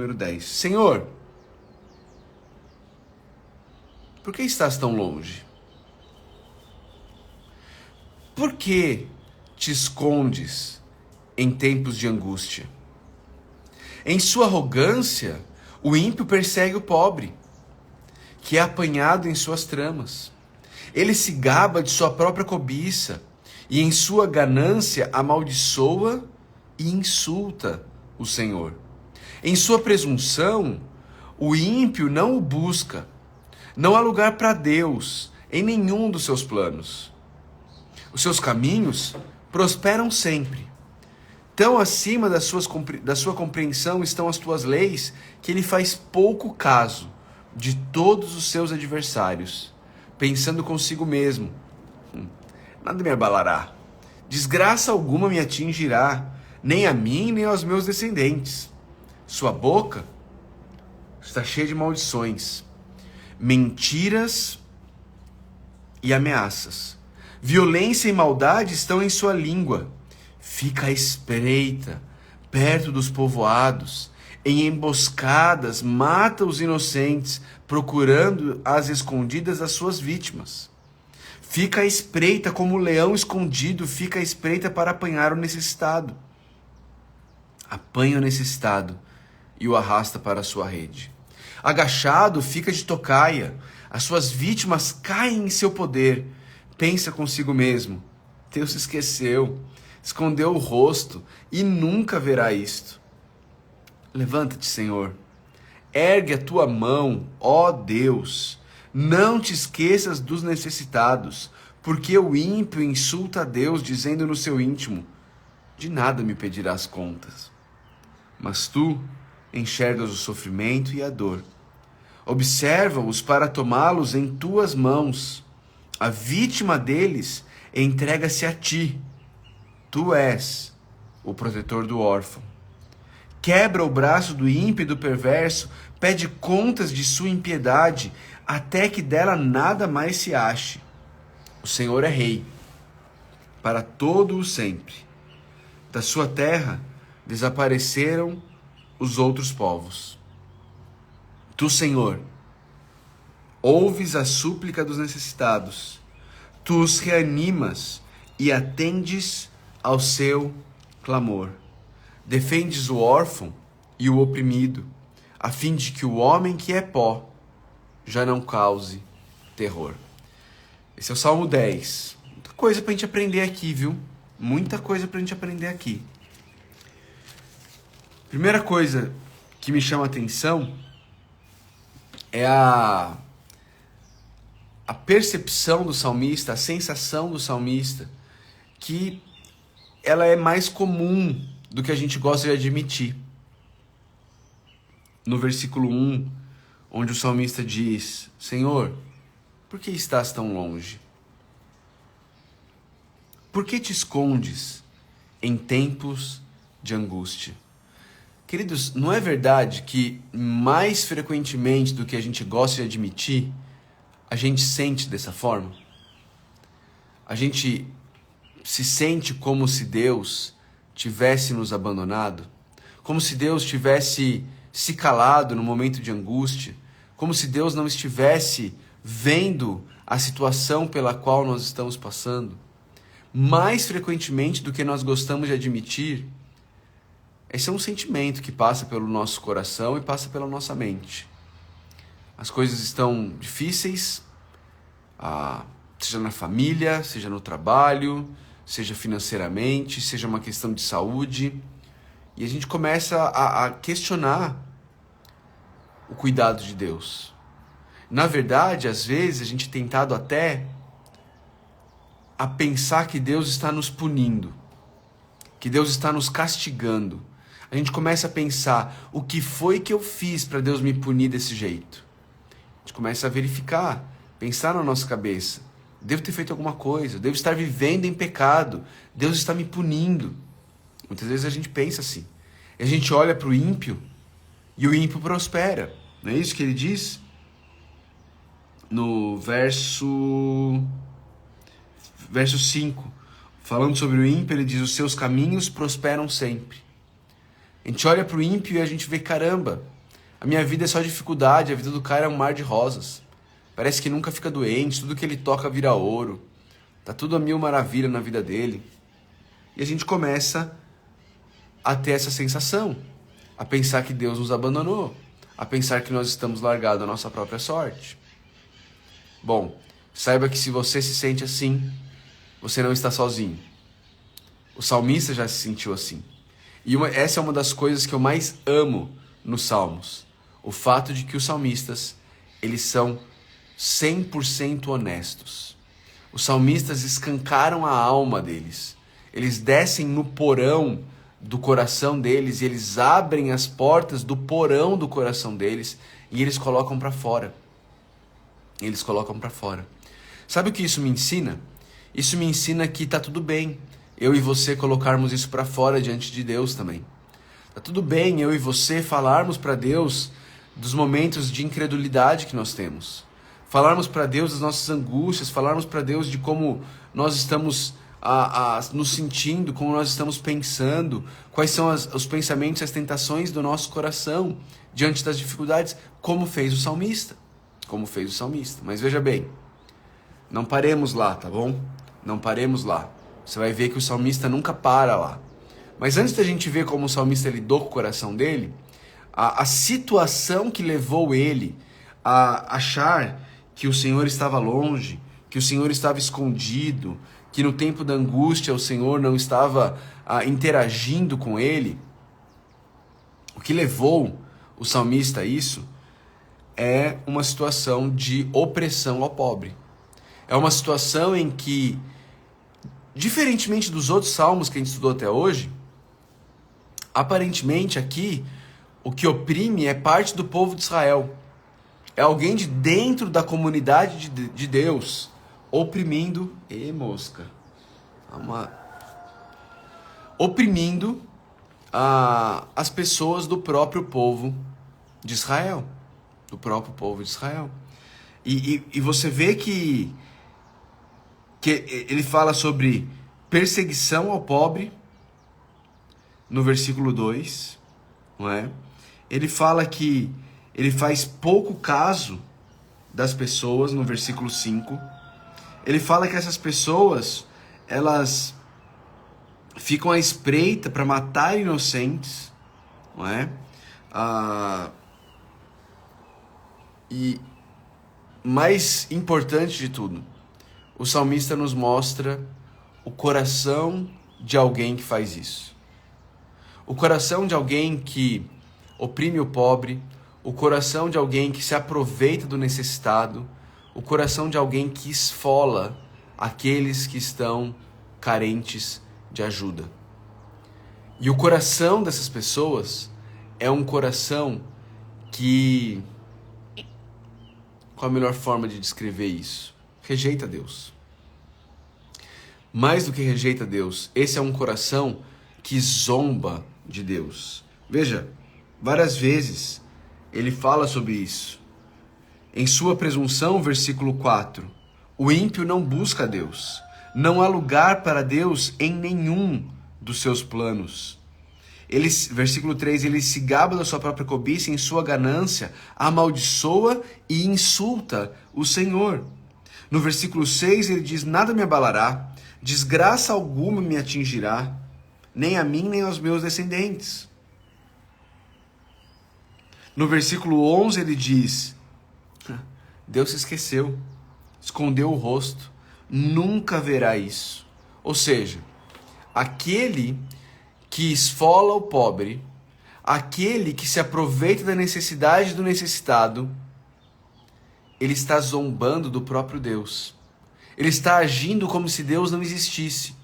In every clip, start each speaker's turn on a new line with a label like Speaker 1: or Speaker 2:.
Speaker 1: Número 10. Senhor, por que estás tão longe? Por que te escondes em tempos de angústia? Em sua arrogância, o ímpio persegue o pobre, que é apanhado em suas tramas. Ele se gaba de sua própria cobiça, e em sua ganância amaldiçoa e insulta o Senhor. Em sua presunção, o ímpio não o busca. Não há lugar para Deus em nenhum dos seus planos. Os seus caminhos prosperam sempre. Tão acima da sua compreensão estão as tuas leis, que ele faz pouco caso de todos os seus adversários, pensando consigo mesmo: nada me abalará, desgraça alguma me atingirá, nem a mim, nem aos meus descendentes. Sua boca está cheia de maldições, mentiras e ameaças. Violência e maldade estão em sua língua. Fica à espreita, perto dos povoados, em emboscadas, mata os inocentes, procurando às escondidas as suas vítimas. Fica à espreita como o leão escondido, fica à espreita para apanhar o necessitado. Apanha o necessitado e o arrasta para a sua rede. Agachado, fica de tocaia, as suas vítimas caem em seu poder. Pensa consigo mesmo: Deus se esqueceu, escondeu o rosto e nunca verá isto. Levanta-te, Senhor, ergue a tua mão, ó Deus, não te esqueças dos necessitados, porque o ímpio insulta a Deus, dizendo no seu íntimo: de nada me pedirás contas. Mas tu enxergas o sofrimento e a dor. Observa-os para tomá-los em tuas mãos. A vítima deles entrega-se a ti. Tu és o protetor do órfão. Quebra o braço do ímpio e do perverso, pede contas de sua impiedade, até que dela nada mais se ache. O Senhor é rei, para todo o sempre. Da sua terra desapareceram os outros povos. Tu, Senhor, ouves a súplica dos necessitados. Tu os reanimas e atendes ao seu clamor. Defendes o órfão e o oprimido, a fim de que o homem que é pó já não cause terror. Esse é o Salmo 10. Muita coisa pra gente aprender aqui, viu? Muita coisa pra gente aprender aqui. Primeira coisa que me chama a atenção é a percepção do salmista, a sensação do salmista, que ela é mais comum do que a gente gosta de admitir. No versículo 1, onde o salmista diz: Senhor, por que estás tão longe? Por que te escondes em tempos de angústia? Queridos, não é verdade que mais frequentemente do que a gente gosta de admitir, a gente sente dessa forma? A gente se sente como se Deus tivesse nos abandonado, como se Deus tivesse se calado no momento de angústia, como se Deus não estivesse vendo a situação pela qual nós estamos passando. Mais frequentemente do que nós gostamos de admitir, esse é um sentimento que passa pelo nosso coração e passa pela nossa mente. As coisas estão difíceis, seja na família, seja no trabalho, seja financeiramente, seja uma questão de saúde. E a gente começa a questionar o cuidado de Deus. Na verdade, às vezes, a gente é tentado até a pensar que Deus está nos punindo, que Deus está nos castigando. A gente começa a pensar: o que foi que eu fiz para Deus me punir desse jeito? A gente começa a verificar, pensar na nossa cabeça: devo ter feito alguma coisa, devo estar vivendo em pecado, Deus está me punindo. Muitas vezes a gente pensa assim. E a gente olha para o ímpio e o ímpio prospera. Não é isso que ele diz? No verso 5, falando sobre o ímpio, ele diz: os seus caminhos prosperam sempre. A gente olha para o ímpio e a gente vê, caramba, a minha vida é só dificuldade, a vida do cara é um mar de rosas. Parece que nunca fica doente, tudo que ele toca vira ouro. Tá tudo a mil maravilha na vida dele. E a gente começa a ter essa sensação, a pensar que Deus nos abandonou, a pensar que nós estamos largados à nossa própria sorte. Bom, saiba que se você se sente assim, você não está sozinho. O salmista já se sentiu assim. E essa é uma das coisas que eu mais amo nos Salmos. O fato de que os salmistas, eles são 100% honestos. Os salmistas escancaram a alma deles. Eles descem no porão do coração deles e eles abrem as portas do porão do coração deles e eles colocam para fora. Eles colocam para fora. Sabe o que isso me ensina? Isso me ensina que tá tudo bem eu e você colocarmos isso para fora diante de Deus também. Tá tudo bem eu e você falarmos para Deus dos momentos de incredulidade que nós temos. Falarmos para Deus das nossas angústias, falarmos para Deus de como nós estamos nos sentindo, como nós estamos pensando, quais são os pensamentos e as tentações do nosso coração diante das dificuldades, como fez o salmista. Como fez o salmista. Mas veja bem, não paremos lá, tá bom? Não paremos lá. Você vai ver que o salmista nunca para lá. Mas antes da gente ver como o salmista lidou com o coração dele, a situação que levou ele a achar que o Senhor estava longe, que o Senhor estava escondido, que no tempo da angústia o Senhor não estava interagindo com ele, o que levou o salmista a isso é uma situação de opressão ao pobre. É uma situação em que, diferentemente dos outros salmos que a gente estudou até hoje, aparentemente aqui o que oprime é parte do povo de Israel. É alguém de dentro da comunidade de Deus oprimindo, oprimindo as pessoas do próprio povo de Israel. Do próprio povo de Israel. E você vê que ele fala sobre perseguição ao pobre, no versículo 2, não é? Ele fala que ele faz pouco caso das pessoas, no versículo 5. Ele fala que essas pessoas, elas ficam à espreita para matar inocentes, não é? E mais importante de tudo, o salmista nos mostra o coração de alguém que faz isso. O coração de alguém que oprime o pobre, o coração de alguém que se aproveita do necessitado, o coração de alguém que esfola aqueles que estão carentes de ajuda. E o coração dessas pessoas é um coração que... Qual a melhor forma de descrever isso? Rejeita Deus. Mais do que rejeita Deus, esse é um coração que zomba de Deus. Veja, várias vezes ele fala sobre isso. Em sua presunção, versículo 4, o ímpio não busca Deus. Não há lugar para Deus em nenhum dos seus planos. Versículo 3, ele se gaba da sua própria cobiça, em sua ganância, amaldiçoa e insulta o Senhor. No versículo 6 ele diz, nada me abalará, desgraça alguma me atingirá, nem a mim nem aos meus descendentes. No versículo 11 ele diz, Deus se esqueceu, escondeu o rosto, nunca verá isso. Ou seja, aquele que esfola o pobre, aquele que se aproveita da necessidade do necessitado, ele está zombando do próprio Deus. Ele está agindo como se Deus não existisse.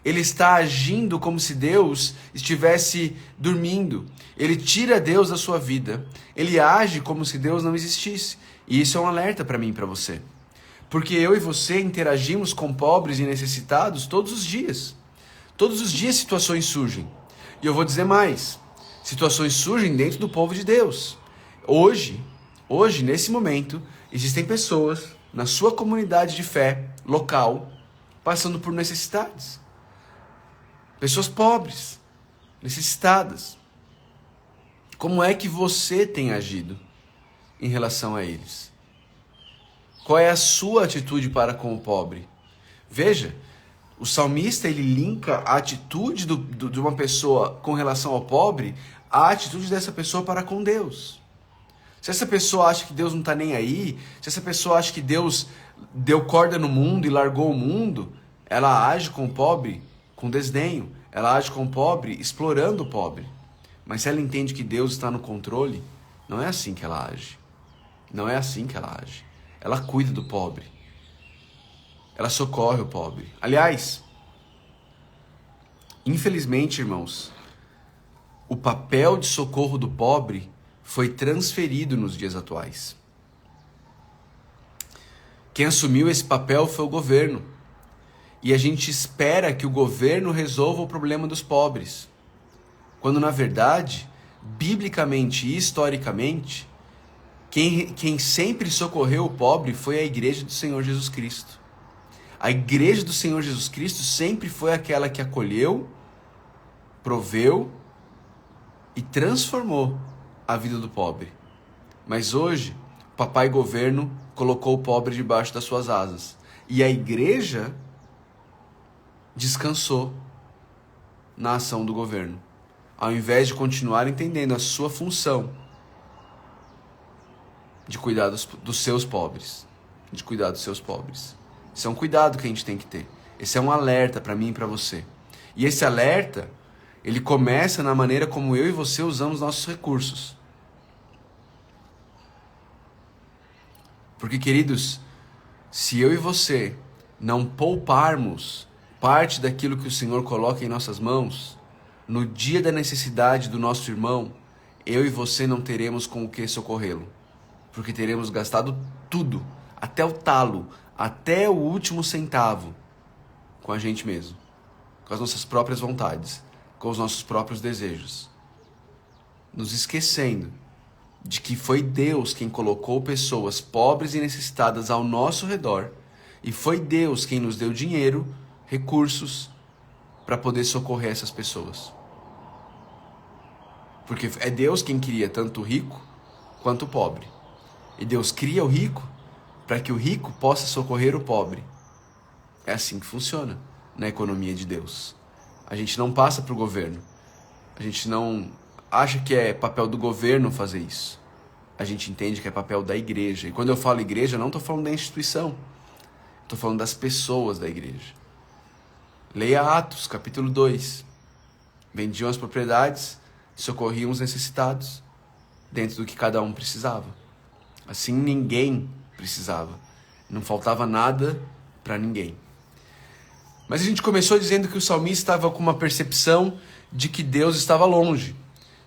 Speaker 1: Ele está agindo como se Deus estivesse dormindo. Ele tira Deus da sua vida. Ele age como se Deus não existisse. E isso é um alerta para mim e para você. Porque eu e você interagimos com pobres e necessitados todos os dias. Todos os dias situações surgem. E eu vou dizer mais. Situações surgem dentro do povo de Deus. Hoje, nesse momento, existem pessoas na sua comunidade de fé local passando por necessidades. Pessoas pobres, necessitadas. Como é que você tem agido em relação a eles? Qual é a sua atitude para com o pobre? Veja, o salmista ele linka a atitude de uma pessoa com relação ao pobre à atitude dessa pessoa para com Deus. Se essa pessoa acha que Deus não está nem aí, se essa pessoa acha que Deus deu corda no mundo e largou o mundo, ela age com o pobre com desdenho, ela age com o pobre explorando o pobre. Mas se ela entende que Deus está no controle, não é assim que ela age. Não é assim que ela age. Ela cuida do pobre. Ela socorre o pobre. Aliás, infelizmente, irmãos, o papel de socorro do pobre foi transferido nos dias atuais. Quem assumiu esse papel foi o governo. E a gente espera que o governo resolva o problema dos pobres. Quando, na verdade, biblicamente e historicamente, quem sempre socorreu o pobre foi a igreja do Senhor Jesus Cristo. A igreja do Senhor Jesus Cristo sempre foi aquela que acolheu, proveu e transformou a vida do pobre. Mas hoje, o papai governo colocou o pobre debaixo das suas asas. E a igreja descansou na ação do governo, ao invés de continuar entendendo a sua função de cuidar dos seus pobres. De cuidar dos seus pobres. Esse é um cuidado que a gente tem que ter. Esse é um alerta para mim e para você. E esse alerta, ele começa na maneira como eu e você usamos nossos recursos. Porque, queridos, se eu e você não pouparmos parte daquilo que o Senhor coloca em nossas mãos, no dia da necessidade do nosso irmão, eu e você não teremos com o que socorrê-lo. Porque teremos gastado tudo, até o talo, até o último centavo, com a gente mesmo, com as nossas próprias vontades, com os nossos próprios desejos, nos esquecendo de que foi Deus quem colocou pessoas pobres e necessitadas ao nosso redor, e foi Deus quem nos deu dinheiro, recursos, para poder socorrer essas pessoas. Porque é Deus quem cria tanto o rico quanto o pobre. E Deus cria o rico para que o rico possa socorrer o pobre. É assim que funciona na economia de Deus. A gente não passa para o governo. A gente não acha que é papel do governo fazer isso. A gente entende que é papel da igreja. E quando eu falo igreja, eu não estou falando da instituição. Estou falando das pessoas da igreja. Leia Atos, capítulo 2. Vendiam as propriedades, socorriam os necessitados, dentro do que cada um precisava. Assim ninguém precisava. Não faltava nada para ninguém. Mas a gente começou dizendo que o salmista estava com uma percepção de que Deus estava longe,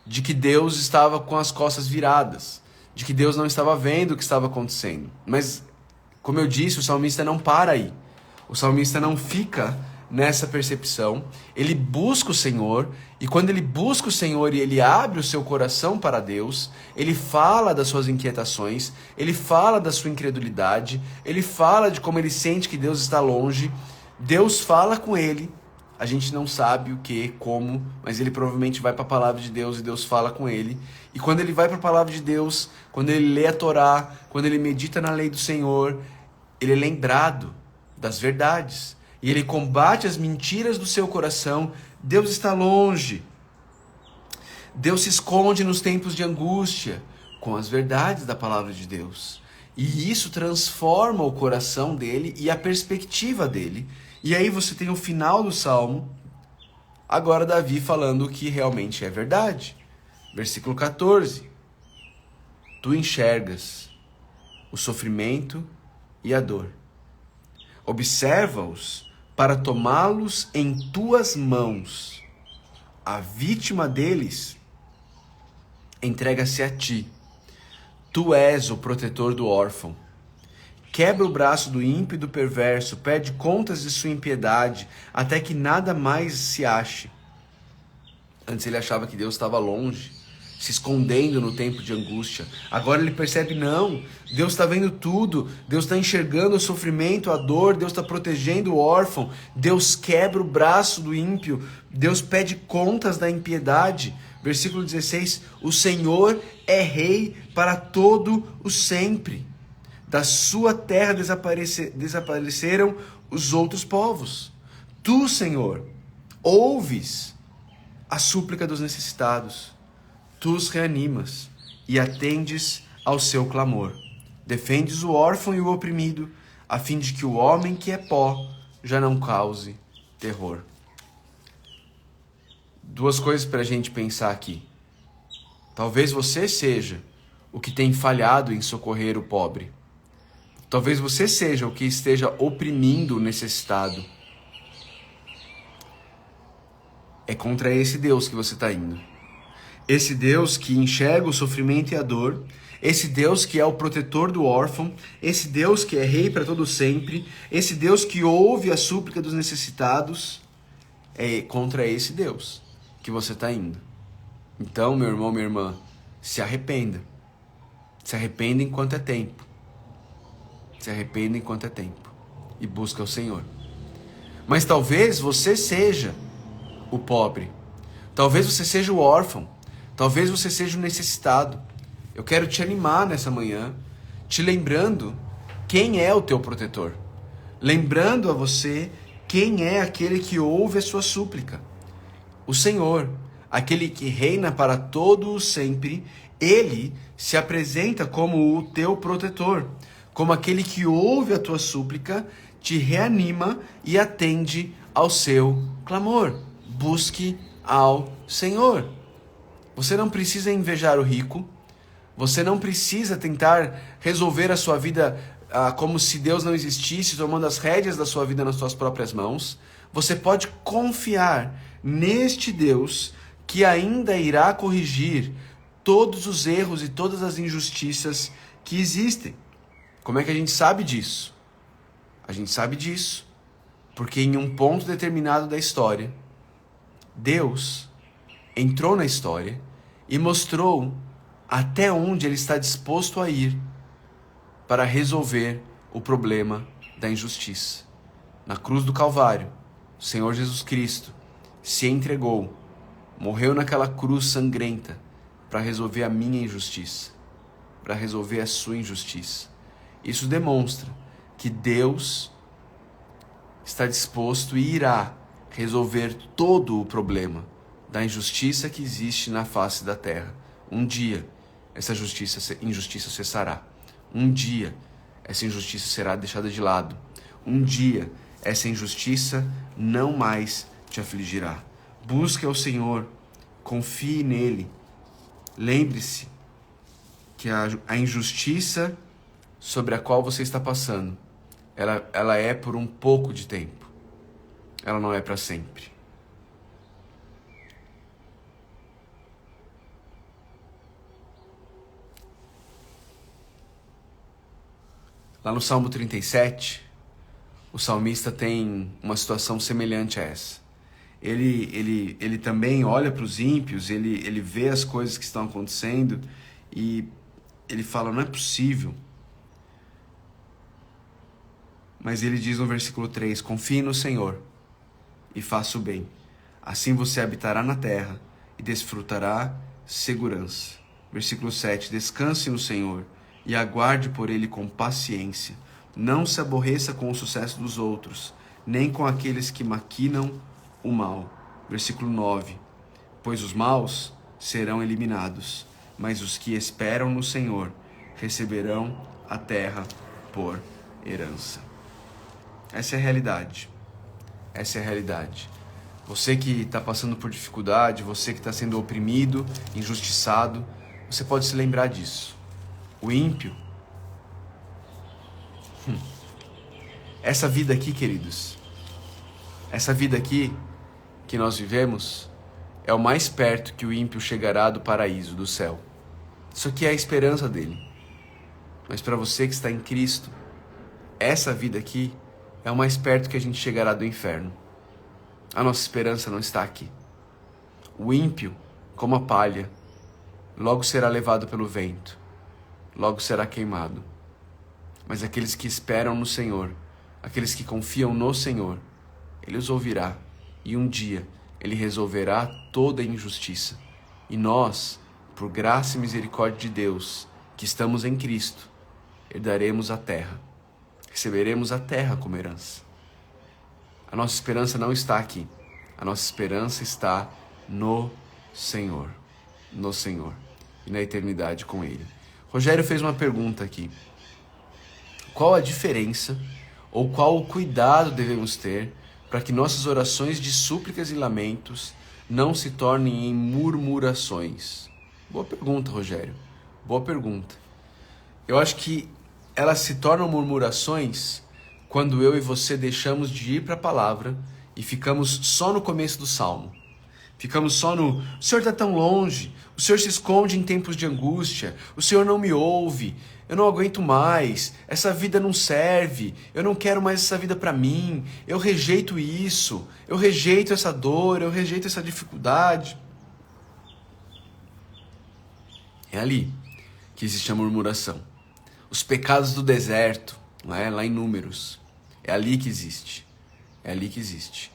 Speaker 1: de que Deus estava com as costas viradas, de que Deus não estava vendo o que estava acontecendo. Mas, como eu disse, o salmista não para aí. O salmista não fica nessa percepção. Ele busca o Senhor, e quando ele busca o Senhor e ele abre o seu coração para Deus, ele fala das suas inquietações, ele fala da sua incredulidade, ele fala de como ele sente que Deus está longe. Deus fala com ele, a gente não sabe o que, como, mas ele provavelmente vai para a palavra de Deus e Deus fala com ele. E quando ele vai para a palavra de Deus, quando ele lê a Torá, quando ele medita na lei do Senhor, ele é lembrado das verdades. E ele combate as mentiras do seu coração. Deus está longe. Deus se esconde nos tempos de angústia com as verdades da palavra de Deus. E isso transforma o coração dele e a perspectiva dele. E aí você tem o final do Salmo, agora Davi falando o que realmente é verdade. Versículo 14. Tu enxergas o sofrimento e a dor. Observa-os para tomá-los em tuas mãos. A vítima deles entrega-se a ti. Tu és o protetor do órfão. Quebra o braço do ímpio e do perverso, pede contas de sua impiedade, até que nada mais se ache. Antes ele achava que Deus estava longe, se escondendo no tempo de angústia. Agora ele percebe, não, Deus está vendo tudo, Deus está enxergando o sofrimento, a dor, Deus está protegendo o órfão, Deus quebra o braço do ímpio, Deus pede contas da impiedade. Versículo 16, o Senhor é rei para todo o sempre. Da sua terra desapareceram os outros povos. Tu, Senhor, ouves a súplica dos necessitados. Tu os reanimas e atendes ao seu clamor. Defendes o órfão e o oprimido, a fim de que o homem que é pó já não cause terror. Duas coisas para a gente pensar aqui. Talvez você seja o que tem falhado em socorrer o pobre. Talvez você seja o que esteja oprimindo o necessitado. É contra esse Deus que você está indo. Esse Deus que enxerga o sofrimento e a dor, esse Deus que é o protetor do órfão, esse Deus que é rei para todo sempre, esse Deus que ouve a súplica dos necessitados, é contra esse Deus que você está indo. Então, meu irmão, minha irmã, se arrependa. Se arrependa enquanto é tempo. Se arrependa enquanto é tempo. E busca o Senhor. Mas talvez você seja o pobre. Talvez você seja o órfão. Talvez você seja o necessitado. Eu quero te animar nessa manhã, te lembrando quem é o teu protetor. Lembrando a você quem é aquele que ouve a sua súplica. O Senhor, aquele que reina para todo o sempre, ele se apresenta como o teu protetor, como aquele que ouve a tua súplica, te reanima e atende ao seu clamor. Busque ao Senhor. Você não precisa invejar o rico, você não precisa tentar resolver a sua vida como se Deus não existisse, tomando as rédeas da sua vida nas suas próprias mãos. Você pode confiar neste Deus que ainda irá corrigir todos os erros e todas as injustiças que existem. Como é que a gente sabe disso? A gente sabe disso porque em um ponto determinado da história, Deus entrou na história e mostrou até onde Ele está disposto a ir para resolver o problema da injustiça. Na cruz do Calvário, o Senhor Jesus Cristo se entregou, morreu naquela cruz sangrenta para resolver a minha injustiça, para resolver a sua injustiça. Isso demonstra que Deus está disposto e irá resolver todo o problema da injustiça que existe na face da terra. Um dia, essa injustiça cessará. Um dia, essa injustiça será deixada de lado. Um dia, essa injustiça não mais te afligirá. Busque ao Senhor, confie nele. Lembre-se que a injustiça sobre a qual você está passando, ela é por um pouco de tempo. Ela não é para sempre. Lá no Salmo 37, o salmista tem uma situação semelhante a essa. Ele também olha para os ímpios, ele vê as coisas que estão acontecendo e ele fala, não é possível. Mas ele diz no versículo 3, confie no Senhor e faça o bem. Assim você habitará na terra e desfrutará segurança. Versículo 7, descanse no Senhor e aguarde por ele com paciência. Não se aborreça com o sucesso dos outros, nem com aqueles que maquinam o mal. Versículo 9, pois os maus serão eliminados, mas os que esperam no Senhor receberão a terra por herança. Essa é a realidade. Essa é a realidade. Você que está passando por dificuldade, você que está sendo oprimido, injustiçado, você pode se lembrar disso. O ímpio. Essa vida aqui, queridos, essa vida aqui que nós vivemos é o mais perto que o ímpio chegará do paraíso, do céu. Isso aqui é a esperança dele. Mas para você que está em Cristo, essa vida aqui é o mais perto que a gente chegará do inferno. A nossa esperança não está aqui. O ímpio, como a palha, logo será levado pelo vento, logo será queimado. Mas aqueles que esperam no Senhor, aqueles que confiam no Senhor, Ele os ouvirá e um dia Ele resolverá toda a injustiça E nós, por graça e misericórdia de Deus, que estamos em Cristo, herdaremos a terra. Receberemos a terra como herança. A nossa esperança não está aqui. A nossa esperança está no Senhor. No Senhor. E na eternidade com Ele. Rogério fez uma pergunta aqui. Qual a diferença ou qual o cuidado devemos ter para que nossas orações de súplicas e lamentos não se tornem em murmurações? Boa pergunta, Rogério. Boa pergunta. Eu acho que elas se tornam murmurações quando eu e você deixamos de ir para a palavra e ficamos só no começo do salmo. Ficamos só no: o Senhor está tão longe, o Senhor se esconde em tempos de angústia, o Senhor não me ouve, eu não aguento mais, essa vida não serve, eu não quero mais essa vida para mim, eu rejeito isso, eu rejeito essa dor, eu rejeito essa dificuldade. É ali que existe a murmuração. Os pecados do deserto, não é? Lá em Números. É ali que existe. É ali que existe.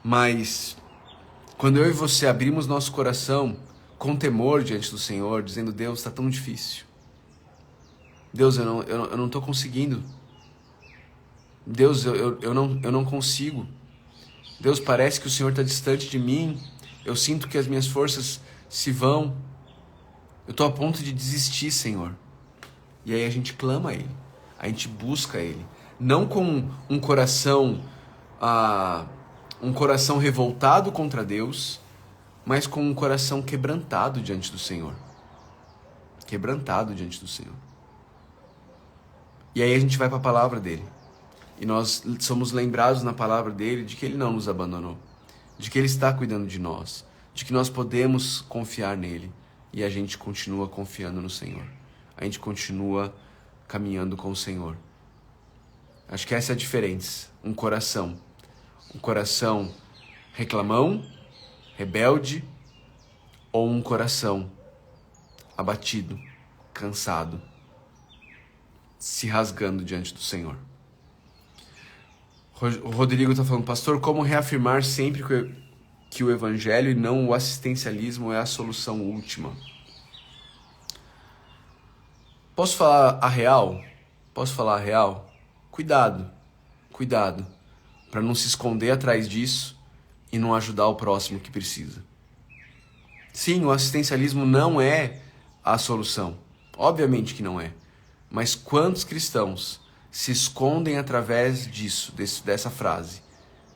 Speaker 1: Mas quando eu e você abrimos nosso coração com temor diante do Senhor, dizendo: Deus, está tão difícil. Deus, eu não estou conseguindo. Deus, eu não consigo. Deus, parece que o Senhor está distante de mim. Eu sinto que as minhas forças se vão. Eu estou a ponto de desistir, Senhor. E aí a gente clama a Ele. A gente busca Ele. Não com um coração revoltado contra Deus, mas com um coração quebrantado diante do Senhor. Quebrantado diante do Senhor. E aí a gente vai para a palavra dele. E nós somos lembrados na palavra dele de que ele não nos abandonou. De que ele está cuidando de nós. De que nós podemos confiar nele. E a gente continua confiando no Senhor. A gente continua caminhando com o Senhor. Acho que essa é a diferença. Um coração reclamão, rebelde, ou um coração abatido, cansado, se rasgando diante do Senhor. O Rodrigo está falando: pastor, como reafirmar sempre que o evangelho e não o assistencialismo é a solução última? Posso falar a real? Cuidado para não se esconder atrás disso e não ajudar o próximo que precisa. Sim, o assistencialismo não é a solução. Obviamente que não é. Mas quantos cristãos se escondem através dessa frase,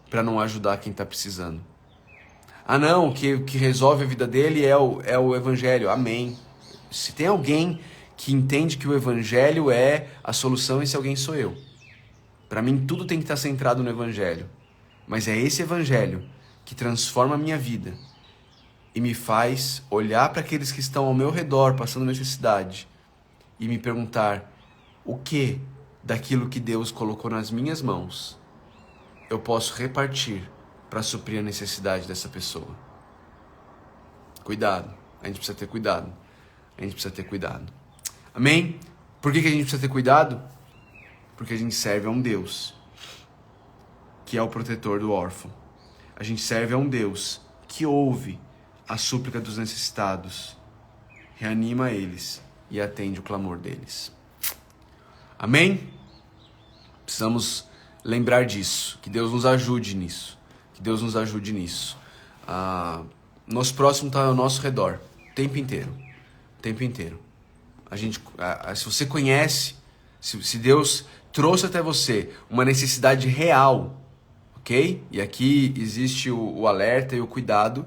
Speaker 1: para não ajudar quem está precisando? Ah não, o que resolve a vida dele é o evangelho. Amém. Se tem alguém que entende que o evangelho é a solução, esse alguém sou eu. Para mim tudo tem que estar centrado no evangelho. Mas é esse evangelho que transforma a minha vida e me faz olhar para aqueles que estão ao meu redor passando necessidade e me perguntar: o que daquilo que Deus colocou nas minhas mãos eu posso repartir para suprir a necessidade dessa pessoa? Cuidado, a gente precisa ter cuidado. Amém? Por que a gente precisa ter cuidado? Porque a gente serve a um Deus que é o protetor do órfão. A gente serve a um Deus que ouve a súplica dos necessitados, reanima eles e atende o clamor deles. Amém? Precisamos lembrar disso. Que Deus nos ajude nisso. Nosso próximo está ao nosso redor. O tempo inteiro. Se você conhece, se Deus trouxe até você uma necessidade real, ok? E aqui existe o alerta e o cuidado,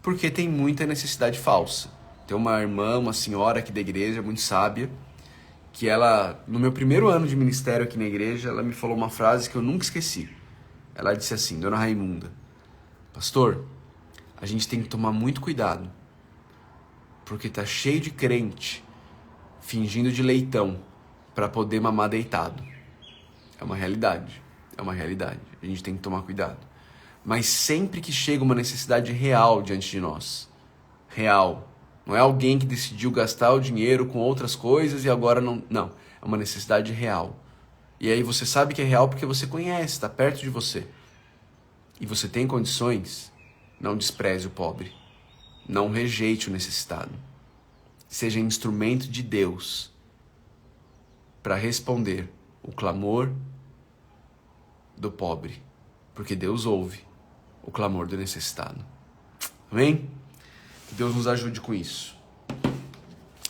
Speaker 1: porque tem muita necessidade falsa. Tem uma irmã, uma senhora aqui da igreja, muito sábia, que ela, no meu primeiro ano de ministério aqui na igreja, ela me falou uma frase que eu nunca esqueci. Ela disse assim: Dona Raimunda, pastor, a gente tem que tomar muito cuidado, porque tá cheio de crente fingindo de leitão para poder mamar deitado. É uma realidade. A gente tem que tomar cuidado. Mas sempre que chega uma necessidade real diante de nós, real, não é alguém que decidiu gastar o dinheiro com outras coisas e agora não. Não, é uma necessidade real. E aí você sabe que é real porque você conhece, está perto de você. E você tem condições, não despreze o pobre. Não rejeite o necessitado. Seja instrumento de Deus para responder o clamor do pobre, porque Deus ouve o clamor do necessitado. Amém? Que Deus nos ajude com isso.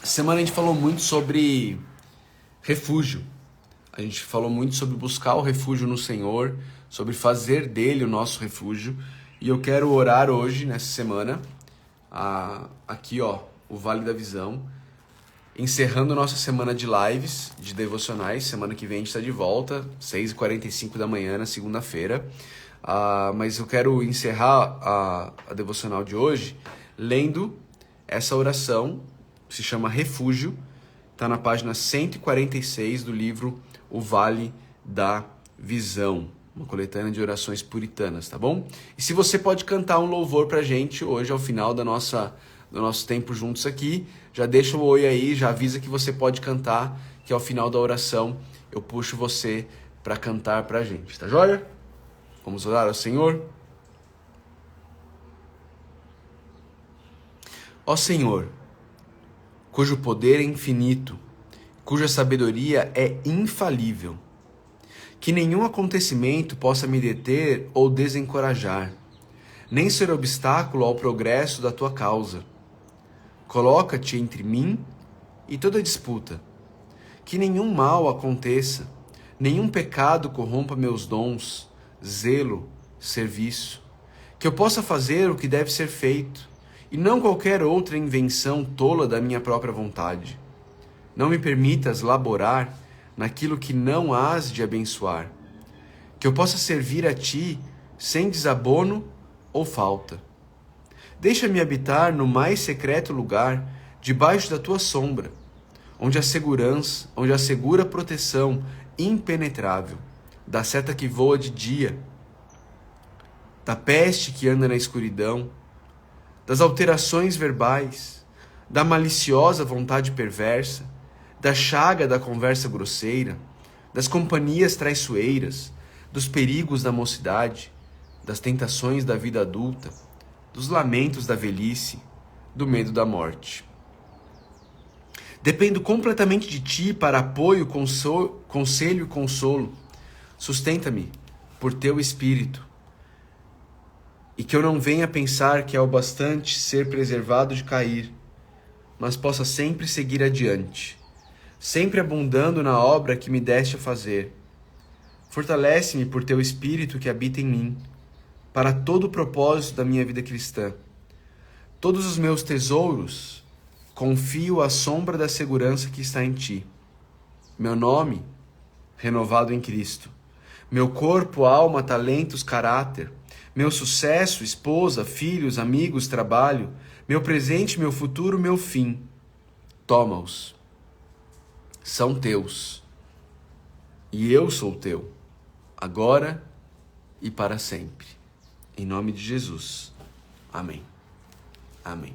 Speaker 1: Essa semana a gente falou muito sobre refúgio. A gente falou muito sobre buscar o refúgio no Senhor, sobre fazer dele o nosso refúgio. E eu quero orar hoje, nessa semana, aqui ó, o Vale da Visão, encerrando nossa semana de lives, de devocionais. Semana que vem a gente está de volta, 6h45 da manhã, na segunda-feira. Mas eu quero encerrar a devocional de hoje lendo essa oração, se chama Refúgio, está na página 146 do livro O Vale da Visão, uma coletânea de orações puritanas, tá bom? E se você pode cantar um louvor pra gente hoje, ao final do nosso tempo juntos aqui, já deixa o oi aí, já avisa que você pode cantar, que ao final da oração eu puxo você para cantar pra gente, tá joia? Vamos orar ao Senhor? Ó Senhor, cujo poder é infinito, cuja sabedoria é infalível, que nenhum acontecimento possa me deter ou desencorajar, nem ser obstáculo ao progresso da tua causa. Coloca-te entre mim e toda disputa, que nenhum mal aconteça, nenhum pecado corrompa meus dons, zelo, serviço, que eu possa fazer o que deve ser feito, e não qualquer outra invenção tola da minha própria vontade. Não me permitas laborar naquilo que não hás de abençoar, que eu possa servir a ti sem desabono ou falta. Deixa-me habitar no mais secreto lugar, debaixo da tua sombra, onde a segura proteção impenetrável da seta que voa de dia, da peste que anda na escuridão, das alterações verbais, da maliciosa vontade perversa, da chaga da conversa grosseira, das companhias traiçoeiras, dos perigos da mocidade, das tentações da vida adulta, dos lamentos da velhice, do medo da morte. Dependo completamente de ti para apoio, conselho e consolo. Sustenta-me por teu Espírito, e que eu não venha pensar que é o bastante ser preservado de cair, mas possa sempre seguir adiante, sempre abundando na obra que me deste a fazer. Fortalece-me por teu Espírito que habita em mim, para todo o propósito da minha vida cristã. Todos os meus tesouros confio à sombra da segurança que está em ti. Meu nome, renovado em Cristo. Meu corpo, alma, talentos, caráter. Meu sucesso, esposa, filhos, amigos, trabalho. Meu presente, meu futuro, meu fim. Toma-os. São teus. E eu sou teu. Agora e para sempre. Em nome de Jesus. Amém. Amém.